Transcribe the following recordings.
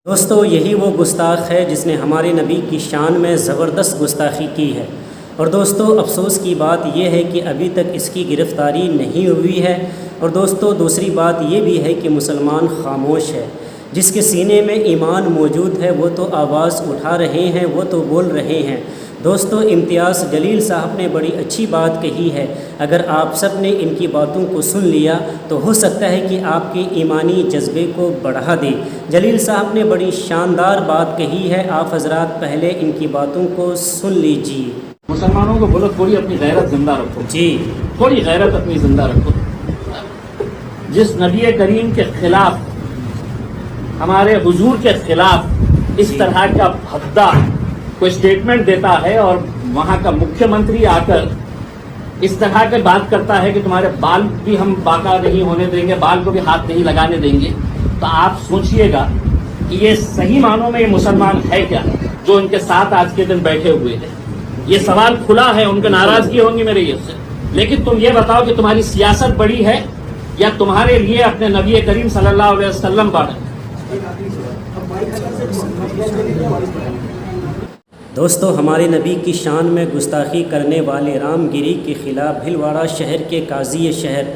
دوستو یہی وہ گستاخ ہے جس نے ہمارے نبی کی شان میں زبردست گستاخی کی ہے، اور دوستو افسوس کی بات یہ ہے کہ ابھی تک اس کی گرفتاری نہیں ہوئی ہے۔ اور دوستو دوسری بات یہ بھی ہے کہ مسلمان خاموش ہے۔ جس کے سینے میں ایمان موجود ہے وہ تو آواز اٹھا رہے ہیں، وہ تو بول رہے ہیں۔ دوستو امتیاز جلیل صاحب نے بڑی اچھی بات کہی ہے، اگر آپ سب نے ان کی باتوں کو سن لیا تو ہو سکتا ہے کہ آپ کے ایمانی جذبے کو بڑھا دے۔ جلیل صاحب نے بڑی شاندار بات کہی ہے، آپ حضرات پہلے ان کی باتوں کو سن لیجیے۔ مسلمانوں کو بولو تھوڑی اپنی غیرت زندہ رکھو، جی تھوڑی غیرت اپنی زندہ رکھو۔ جس نبی کریم کے خلاف، ہمارے حضور کے خلاف اس طرح کا بھدا کوئی سٹیٹمنٹ دیتا ہے اور وہاں کا مکھیہ منتری آ کر اس طرح کی بات کرتا ہے کہ تمہارے بال بھی ہم باقا نہیں ہونے دیں گے، بال کو بھی ہاتھ نہیں لگانے دیں گے، تو آپ سوچئے گا کہ یہ صحیح معنوں میں یہ مسلمان ہے کیا جو ان کے ساتھ آج کے دن بیٹھے ہوئے ہیں۔ یہ سوال کھلا ہے، ان کو ناراضگی ہوگی میرے یہ سے، لیکن تم یہ بتاؤ کہ تمہاری سیاست بڑی ہے یا تمہارے لیے اپنے نبی کریم صلی اللہ علیہ وسلم بڑا؟ دوستو ہمارے نبی کی شان میں گستاخی کرنے والے رام گیری کے خلاف بھلواڑہ شہر کے قاضی شہر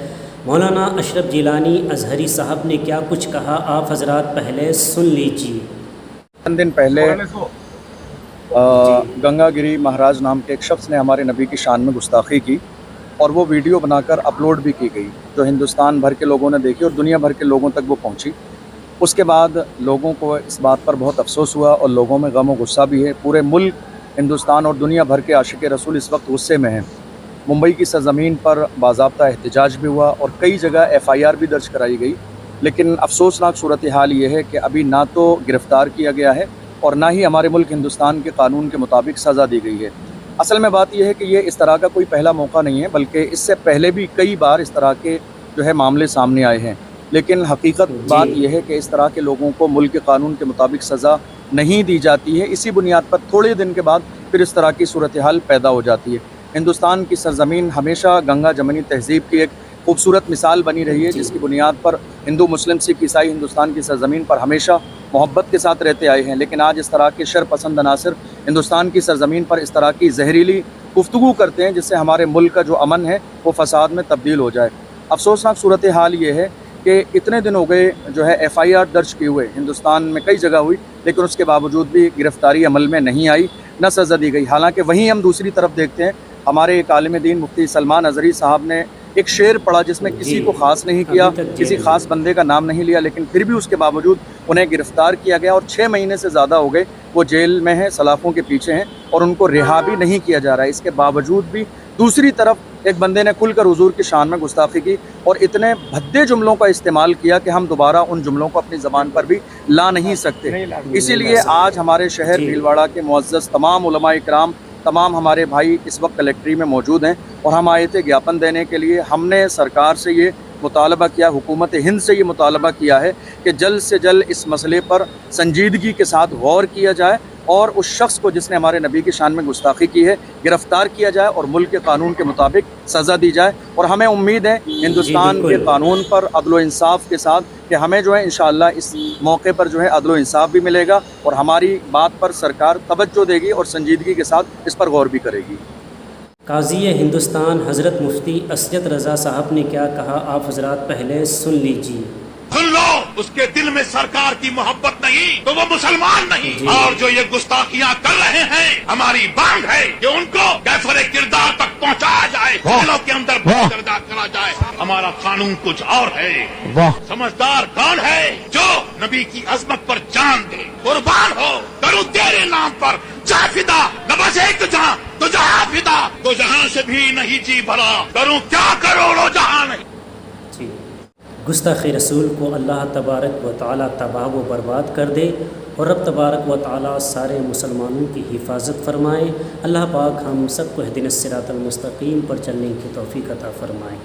مولانا اشرف جیلانی ازہری صاحب نے کیا کچھ کہا، آپ حضرات پہلے سن لیجیے۔ چند دن پہلے گنگا گری مہاراج نام کے ایک شخص نے ہمارے نبی کی شان میں گستاخی کی اور وہ ویڈیو بنا کر اپلوڈ بھی کی گئی، جو ہندوستان بھر کے لوگوں نے دیکھی اور دنیا بھر کے لوگوں تک وہ پہنچی۔ اس کے بعد لوگوں کو اس بات پر بہت افسوس ہوا اور لوگوں میں غم و غصہ بھی ہے۔ پورے ملک، ہندوستان اور دنیا بھر کے عاشق رسول اس وقت غصے میں ہیں۔ ممبئی کی سرزمین پر باضابطہ احتجاج بھی ہوا اور کئی جگہ FIR بھی درج کرائی گئی، لیکن افسوسناک صورتحال یہ ہے کہ ابھی نہ تو گرفتار کیا گیا ہے اور نہ ہی ہمارے ملک ہندوستان کے قانون کے مطابق سزا دی گئی ہے۔ اصل میں بات یہ ہے کہ یہ اس طرح کا کوئی پہلا موقع نہیں ہے، بلکہ اس سے پہلے بھی کئی بار اس طرح کے معاملے سامنے آئے ہیں، لیکن حقیقت بات یہ ہے کہ اس طرح کے لوگوں کو ملک کے قانون کے مطابق سزا نہیں دی جاتی ہے۔ اسی بنیاد پر تھوڑے دن کے بعد پھر اس طرح کی صورتحال پیدا ہو جاتی ہے۔ ہندوستان کی سرزمین ہمیشہ گنگا جمنی تہذیب کی ایک خوبصورت مثال بنی رہی ہے، جس کی بنیاد پر ہندو، مسلم، سکھ، عیسائی ہندوستان کی سرزمین پر ہمیشہ محبت کے ساتھ رہتے آئے ہیں، لیکن آج اس طرح کے شر پسند عناصر ہندوستان کی سرزمین پر اس طرح کی زہریلی گفتگو کرتے ہیں جس سے ہمارے ملک کا جو امن ہے وہ فساد میں تبدیل ہو جائے۔ افسوسناک صورتحال یہ ہے کہ اتنے دن ہو گئے FIR درج کیے ہوئے ہندوستان میں کئی جگہ ہوئی، لیکن اس کے باوجود بھی گرفتاری عمل میں نہیں آئی، نہ سزا دی گئی۔ حالانکہ وہیں ہم دوسری طرف دیکھتے ہیں، ہمارے ایک عالم دین مفتی سلمان ازہری صاحب نے ایک شعر پڑھا جس میں کسی کو خاص نہیں کیا، کسی خاص بندے کا نام نہیں لیا، لیکن پھر بھی اس کے باوجود انہیں گرفتار کیا گیا اور 6 مہینے سے زیادہ ہو گئے وہ جیل میں ہیں، سلاخوں کے پیچھے ہیں اور ان کو رہا بھی نہیں کیا جا رہا ہے۔ اس کے باوجود بھی دوسری طرف ایک بندے نے کھل کر حضور کی شان میں گستاخی کی اور اتنے بھدے جملوں کا استعمال کیا کہ ہم دوبارہ ان جملوں کو اپنی زبان پر بھی لا نہیں سکتے۔ اسی لیے آج ہمارے شہر بھیلواڑہ کے معزز تمام علماء اکرام، تمام ہمارے بھائی اس وقت کلیکٹری میں موجود ہیں اور ہم آئے تھے گیاپن دینے کے لیے۔ ہم نے سرکار سے یہ مطالبہ کیا، حکومت ہند سے یہ مطالبہ کیا ہے کہ جلد سے جلد اس مسئلے پر سنجیدگی کے ساتھ غور کیا جائے اور اس شخص کو جس نے ہمارے نبی کی شان میں گستاخی کی ہے گرفتار کیا جائے اور ملک کے قانون کے مطابق سزا دی جائے۔ اور ہمیں امید ہے ہندوستان کے قانون پر عدل و انصاف کے ساتھ کہ ہمیں انشاءاللہ اس موقع پر عدل و انصاف بھی ملے گا اور ہماری بات پر سرکار توجہ دے گی اور سنجیدگی کے ساتھ اس پر غور بھی کرے گی۔ قاضی ہندوستان حضرت مفتی اسجد رضا صاحب نے کیا کہا، آپ حضرات پہلے سن لیجیے۔ سن لو، اس کے دل میں سرکار کی محبت نہیں تو وہ مسلمان نہیں۔ اور جو یہ گستاخیاں کر رہے ہیں، ہماری مانگ ہے کہ ان کو کیفر کردار تک پہنچایا جائے، دلوں کے اندر درجہ کرا جائے۔ ہمارا قانون کچھ اور ہے۔ سمجھدار کون ہے جو نبی کی عظمت پر جان دے، قربان ہو، کروں تیرے نام پر جہاں فدا، نہ بس ایک جہاں تو جہاں فدا، تو جہاں سے بھی نہیں جی بھرا، کروں کیا کروڑوں جہاں نہیں۔ گستاخ رسول کو اللہ تبارک و تعالیٰ تباہ و برباد کر دے اور رب تبارک و تعالیٰ سارے مسلمانوں کی حفاظت فرمائے۔ اللہ پاک ہم سب کو اہدنا الصراط المستقیم پر چلنے کی توفیق عطا فرمائے۔